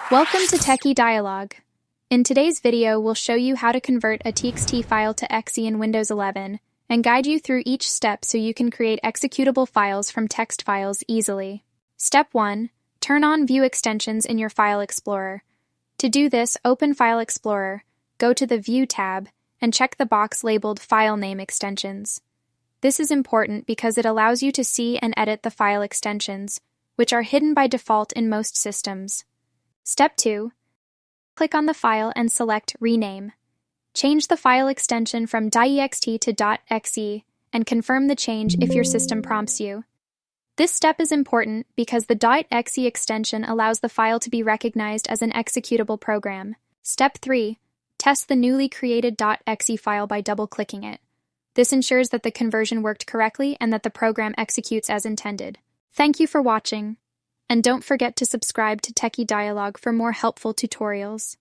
Welcome to Techie Dialogue. In today's video, we'll show you how to convert a TXT file to EXE in Windows 11 and guide you through each step so you can create executable files from text files easily. Step 1. Turn on View Extensions in your File Explorer. To do this, open File Explorer, go to the View tab, and check the box labeled File Name Extensions. This is important because it allows you to see and edit the file extensions, which are hidden by default in most systems. Step 2. Click on the file and select Rename. Change the file extension from .ext to .exe and confirm the change if your system prompts you. This step is important because the .exe extension allows the file to be recognized as an executable program. Step 3. Test the newly created .exe file by double-clicking it. This ensures that the conversion worked correctly and that the program executes as intended. Thank you for watching. And don't forget to subscribe to Techie Dialogue for more helpful tutorials.